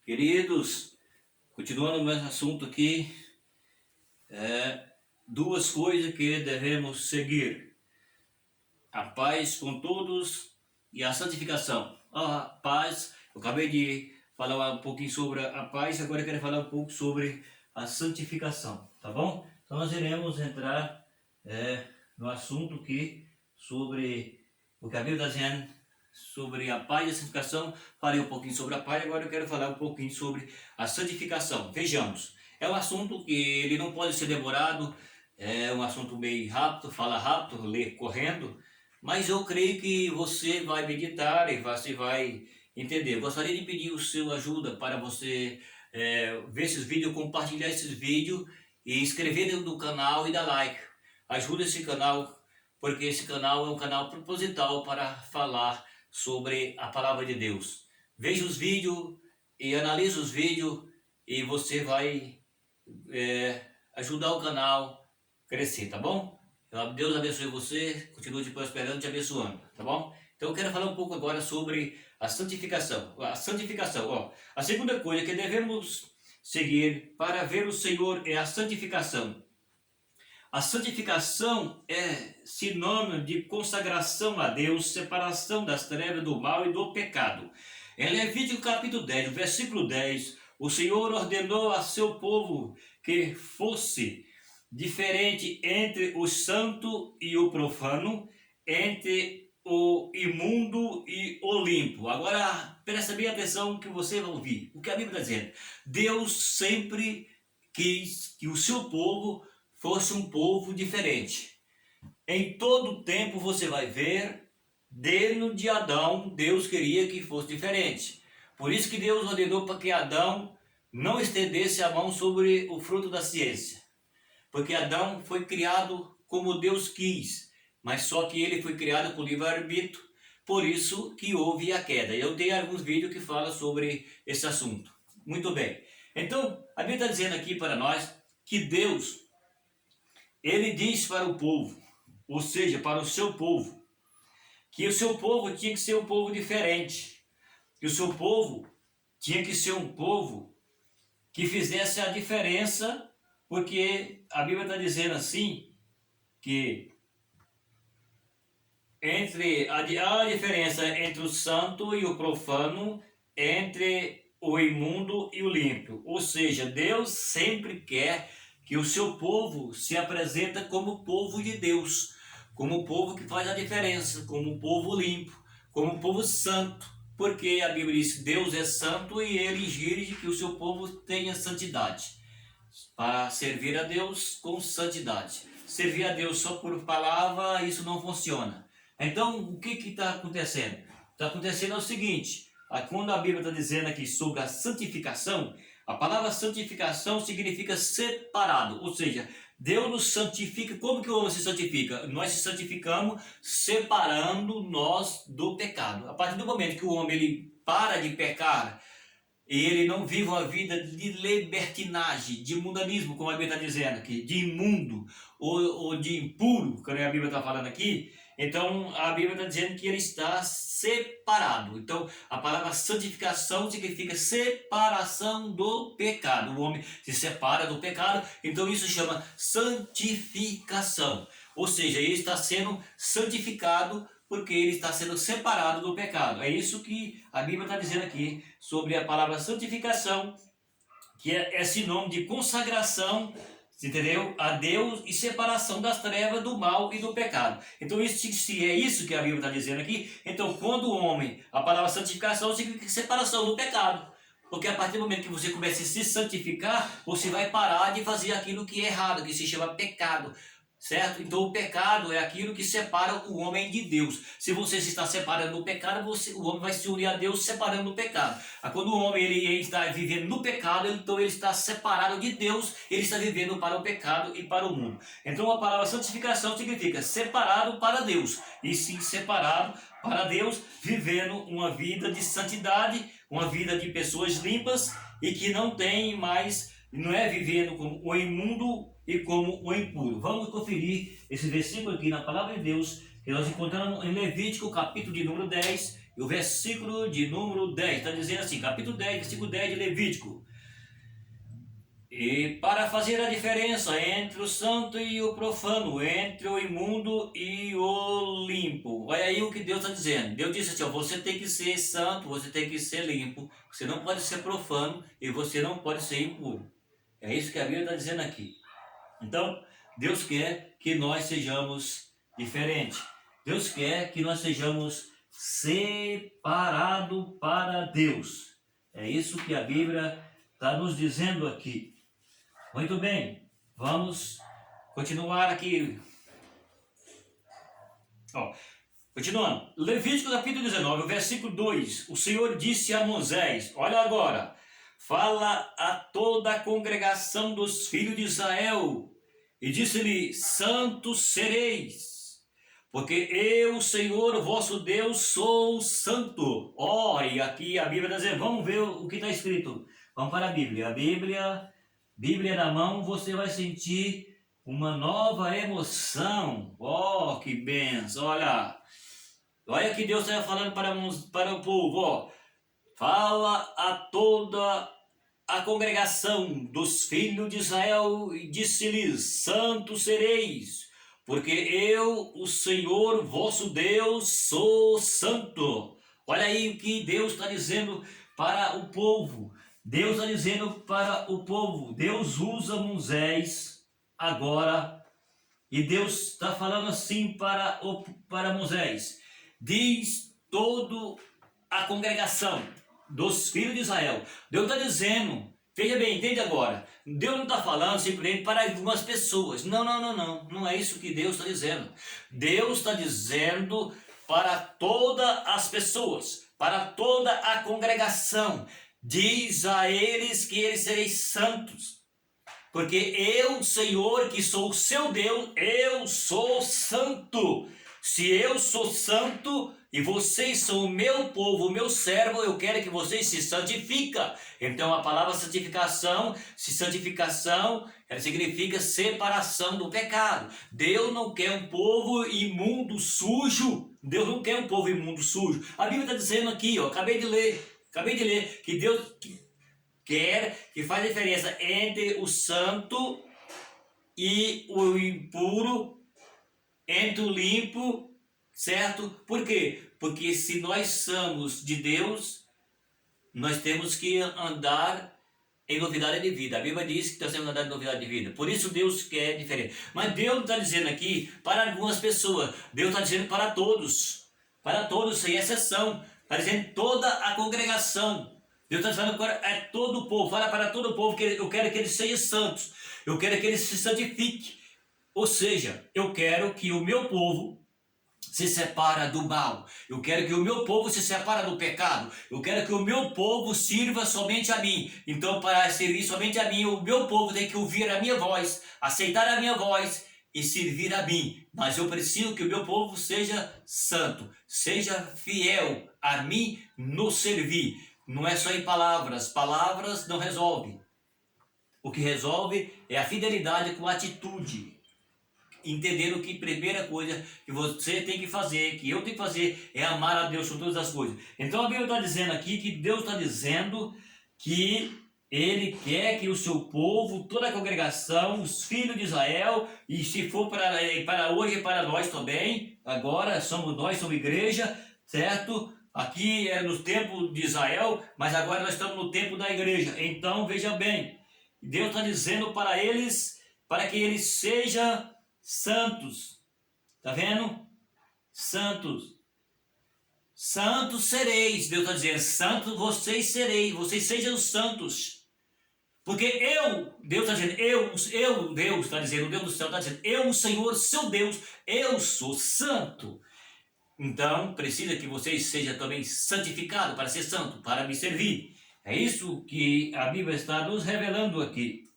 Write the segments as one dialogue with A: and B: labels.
A: Queridos, continuando o mesmo assunto aqui, duas coisas que devemos seguir: a paz com todos e a santificação. A paz, eu acabei de falar um pouquinho sobre a paz, agora eu quero falar um pouco sobre a santificação, tá bom? Então nós iremos entrar no assunto aqui sobre o que a Bíblia está dizendo sobre a paz e a santificação. Falei um pouquinho sobre a paz, agora eu quero falar um pouquinho sobre a santificação. Vejamos, é um assunto que ele não pode ser demorado, é um assunto meio rápido, fala rápido, lê correndo, mas eu creio que você vai meditar e você vai entender. Gostaria de pedir o seu ajuda para você ver esses vídeos, compartilhar esses vídeos e inscrever no canal e dar like. Ajuda esse canal, porque esse canal é um canal proposital para falar sobre a palavra de Deus. Veja os vídeos e analise os vídeos e você vai ajudar o canal a crescer, tá bom? Deus abençoe você, continue te prosperando, te abençoando, tá bom? Então eu quero falar um pouco agora sobre a santificação. A santificação, ó. A segunda coisa que devemos seguir para ver o Senhor é a santificação. A santificação é sinônimo de consagração a Deus, separação das trevas, do mal e do pecado. Em Levítico capítulo 10, versículo 10, o Senhor ordenou a seu povo que fosse diferente entre o santo e o profano, entre o imundo e o limpo. Agora, presta bem atenção que você vai ouvir o que a Bíblia está dizendo. Deus sempre quis que o seu povo fosse um povo diferente. Em todo tempo você vai ver, desde Adão, Deus queria que fosse diferente. Por isso que Deus ordenou para que Adão não estendesse a mão sobre o fruto da ciência. Porque Adão foi criado como Deus quis, mas só que ele foi criado com livre-arbítrio, por isso que houve a queda. Eu tenho alguns vídeos que falam sobre esse assunto. Muito bem. Então, a Bíblia está dizendo aqui para nós que Deus, ele diz para o povo, ou seja, para o seu povo, que o seu povo tinha que ser um povo diferente, que o seu povo tinha que ser um povo que fizesse a diferença, porque a Bíblia está dizendo assim, que a diferença entre o santo e o profano, entre o imundo e o limpo. Ou seja, Deus sempre quer que o seu povo se apresenta como povo de Deus, como povo que faz a diferença, como povo limpo, como povo santo, porque a Bíblia diz que Deus é santo e ele exige que o seu povo tenha santidade, para servir a Deus com santidade. Servir a Deus só por palavra, isso não funciona. Então, o que está acontecendo? Está acontecendo é o seguinte, quando a Bíblia está dizendo aqui sobre a santificação, a palavra santificação significa separado, ou seja, Deus nos santifica. Como que o homem se santifica? Nós se santificamos separando nós do pecado. A partir do momento que o homem ele para de pecar e ele não vive uma vida de libertinagem, de mundanismo, como a Bíblia está dizendo aqui, de imundo ou de impuro, como a Bíblia está falando aqui, então a Bíblia está dizendo que ele está separado. Então a palavra santificação significa separação do pecado. O homem se separa do pecado, então isso chama santificação. Ou seja, ele está sendo santificado porque ele está sendo separado do pecado. É isso que a Bíblia está dizendo aqui sobre a palavra santificação, que é sinônimo de consagração, entendeu? A Deus e separação das trevas, do mal e do pecado. Então, se é isso que a Bíblia está dizendo aqui, então quando o homem, a palavra santificação significa separação do pecado. Porque a partir do momento que você começa a se santificar, você vai parar de fazer aquilo que é errado, que se chama pecado. Certo? Então o pecado é aquilo que separa o homem de Deus. Se você se está separando do pecado, o homem vai se unir a Deus separando do pecado. Quando o homem ele está vivendo no pecado, então ele está separado de Deus, ele está vivendo para o pecado e para o mundo. Então a palavra santificação significa separado para Deus, e sim separado para Deus, vivendo uma vida de santidade, uma vida de pessoas limpas e que não tem mais, não é vivendo como o imundo e como o impuro. Vamos conferir esse versículo aqui na palavra de Deus, que nós encontramos em Levítico, capítulo de número 10, E o versículo de número 10 está dizendo assim, capítulo 10, versículo 10 de Levítico. E para fazer a diferença entre o santo e o profano, entre o imundo e o limpo. Olha aí o que Deus está dizendo. Deus disse assim, ó, você tem que ser santo, você tem que ser limpo, você não pode ser profano e você não pode ser impuro. É isso que a Bíblia está dizendo aqui. Então, Deus quer que nós sejamos diferentes. Deus quer que nós sejamos separados para Deus. É isso que a Bíblia está nos dizendo aqui. Muito bem, vamos continuar aqui. Continuando. Levítico capítulo 19, versículo 2. O Senhor disse a Moisés, olha agora, fala a toda a congregação dos filhos de Israel, e disse-lhe, santos sereis, porque eu, Senhor, vosso Deus, sou santo. E aqui a Bíblia está dizendo, vamos ver o que está escrito. Vamos para a Bíblia. Bíblia na mão, você vai sentir uma nova emoção. Que benção, olha que Deus está falando para o povo, fala a toda a congregação dos filhos de Israel e disse-lhes, santos sereis, porque eu, o Senhor vosso Deus, sou santo. Olha aí o que Deus está dizendo para o povo. Deus está dizendo para o povo, Deus usa Moisés agora, e Deus está falando assim para Moisés, diz toda a congregação dos filhos de Israel. Deus está dizendo, veja bem, entende agora, Deus não está falando simplesmente para algumas pessoas, não é isso que Deus está dizendo. Deus está dizendo para todas as pessoas, para toda a congregação. Diz a eles que eles sereis santos, porque eu, Senhor, que sou o seu Deus, eu sou santo. Se eu sou santo e vocês são o meu povo, o meu servo, eu quero que vocês se santifiquem. Então a palavra santificação, ela significa separação do pecado. Deus não quer um povo imundo, sujo. Deus não quer um povo imundo, sujo. A Bíblia está dizendo aqui, acabei de ler, que Deus quer, que faz diferença entre o santo e o impuro, entre o limpo, certo? Por quê? Porque se nós somos de Deus, nós temos que andar em novidade de vida. A Bíblia diz que nós temos que andar em novidade de vida. Por isso Deus quer diferente. Mas Deus não está dizendo aqui para algumas pessoas. Deus está dizendo para todos, sem exceção. Está dizendo toda a congregação. Deus está falando para todo o povo. Fala para todo o povo que eu quero que eles sejam santos. Eu quero que eles se santifiquem. Ou seja, eu quero que o meu povo se separe do mal. Eu quero que o meu povo se separe do pecado. Eu quero que o meu povo sirva somente a mim. Então, para servir somente a mim, o meu povo tem que ouvir a minha voz, aceitar a minha voz e servir a mim. Mas eu preciso que o meu povo seja santo, seja fiel a mim no servir. Não é só em palavras. Palavras não resolvem. O que resolve é a fidelidade com a atitude. Entendendo que a primeira coisa que você tem que fazer, que eu tenho que fazer, é amar a Deus com todas as coisas. Então a Bíblia está dizendo aqui que Deus está dizendo que Ele quer que o seu povo, toda a congregação, os filhos de Israel, e se for para hoje, para nós também, agora nós somos igreja, certo? Aqui é no tempo de Israel, mas agora nós estamos no tempo da igreja. Então veja bem, Deus está dizendo para eles, para que eles sejam santos. Tá vendo? Santos. Santos sereis. Deus está dizendo, santos vocês sereis. Vocês sejam santos. Porque Deus está dizendo, Deus está dizendo, o Deus do céu está dizendo, eu, o Senhor, seu Deus, eu sou santo. Então, precisa que vocês sejam também santificados para ser santo, para me servir. É isso que a Bíblia está nos revelando aqui.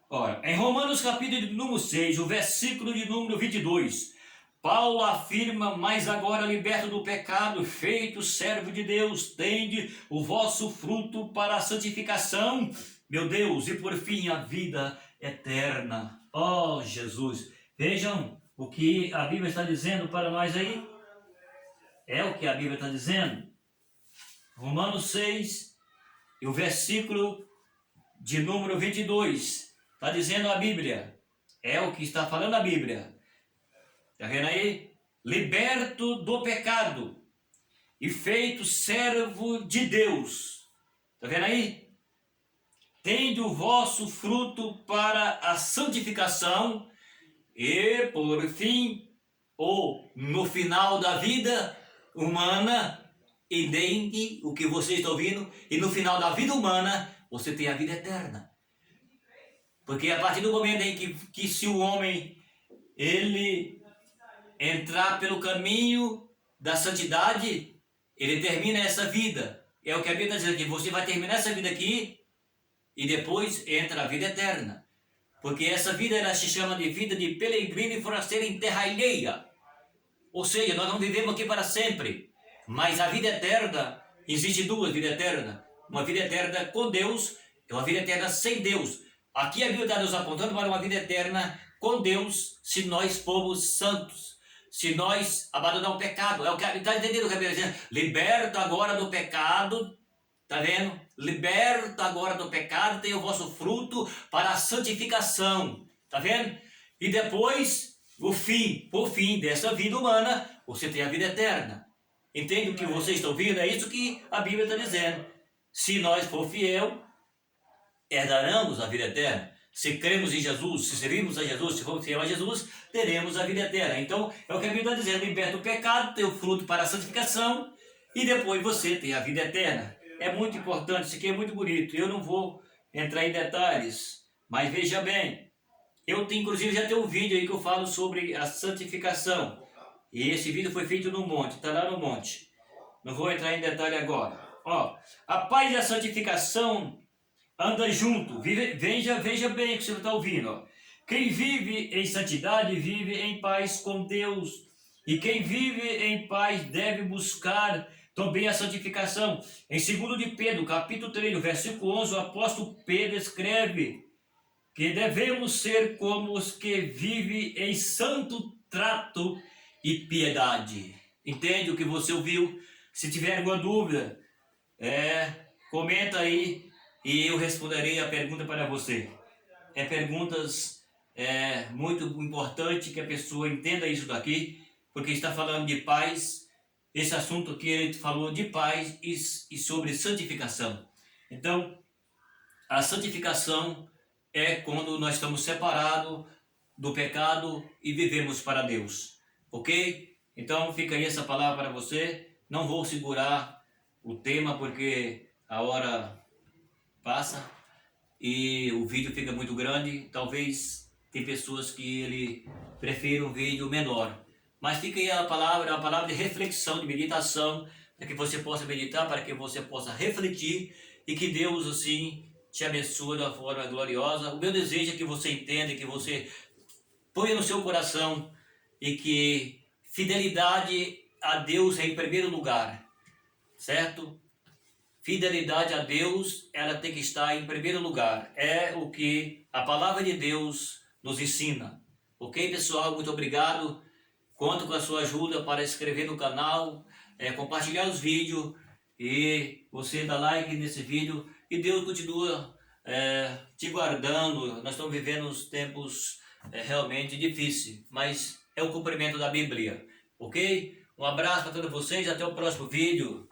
A: Ora, em Romanos capítulo de número 6, o versículo de número 22, Paulo afirma, mas agora liberto do pecado, feito servo de Deus, tende o vosso fruto para a santificação, meu Deus, e por fim a vida eterna. Jesus, vejam o que a Bíblia está dizendo para nós aí. É o que a Bíblia está dizendo. Romanos 6, e o versículo de número 22. Está dizendo a Bíblia. É o que está falando a Bíblia. Está vendo aí? Liberto do pecado e feito servo de Deus. Está vendo aí? Tendo o vosso fruto para a santificação e, por fim, ou no final da vida humana, entende o que você está ouvindo? E no final da vida humana, você tem a vida eterna. Porque a partir do momento em que se o homem, ele entrar pelo caminho da santidade, ele termina essa vida. É o que a Bíblia está dizendo aqui, você vai terminar essa vida aqui e depois entra a vida eterna. Porque essa vida ela se chama de vida de peregrino e forasteiro em terra alheia. Ou seja, nós não vivemos aqui para sempre. Mas a vida eterna, existe duas vidas eternas. Uma vida eterna com Deus e uma vida eterna sem Deus. Aqui a Bíblia está nos apontando para uma vida eterna com Deus se nós formos santos. Se nós abandonar o pecado. É o que está entendendo o que a Bíblia está dizendo? Liberto agora do pecado. Está vendo? Liberto agora do pecado, tem o vosso fruto para a santificação. Está vendo? E depois, por fim dessa vida humana, você tem a vida eterna. Entende o que vocês estão ouvindo? É isso que a Bíblia está dizendo. Se nós for fiel, herdaremos a vida eterna. Se cremos em Jesus, se servimos a Jesus, se formos fiel a Jesus, teremos a vida eterna. Então, é o que a Bíblia está dizendo. Liberta o pecado, tem o fruto para a santificação, e depois você tem a vida eterna. É muito importante, isso aqui é muito bonito. Eu não vou entrar em detalhes, mas veja bem. Eu tenho, inclusive, já tem um vídeo aí que eu falo sobre a santificação. E esse vídeo foi feito no monte, está lá no monte. Não vou entrar em detalhe agora. Ó, a paz e a santificação andam junto. Veja bem o que você está ouvindo. Ó. Quem vive em santidade vive em paz com Deus. E quem vive em paz deve buscar também a santificação. Em 2 de Pedro, capítulo 3, versículo 11, o apóstolo Pedro escreve que devemos ser como os que vivem em santo trato e piedade. Entende o que você ouviu? Se tiver alguma dúvida, comenta aí e eu responderei a pergunta para você. Perguntas muito importantes que a pessoa entenda isso daqui, porque está falando de paz. Esse assunto que ele falou de paz e sobre santificação. Então, a santificação é quando nós estamos separados do pecado e vivemos para Deus. Ok? Então, fica aí essa palavra para você. Não vou segurar o tema porque a hora passa e o vídeo fica muito grande. Talvez tem pessoas que ele prefere um vídeo menor. Mas fica aí a palavra de reflexão, de meditação, para que você possa meditar, para que você possa refletir e que Deus, assim, te abençoe de uma forma gloriosa. O meu desejo é que você entenda, que você ponha no seu coração e que fidelidade a Deus é em primeiro lugar, certo? Fidelidade a Deus, ela tem que estar em primeiro lugar. É o que a palavra de Deus nos ensina. Ok, pessoal? Muito obrigado. Conto com a sua ajuda para inscrever no canal, compartilhar os vídeos e você dá like nesse vídeo. E Deus continua te guardando. Nós estamos vivendo uns tempos realmente difíceis, mas é o cumprimento da Bíblia. Ok? Um abraço para todos vocês, até o próximo vídeo.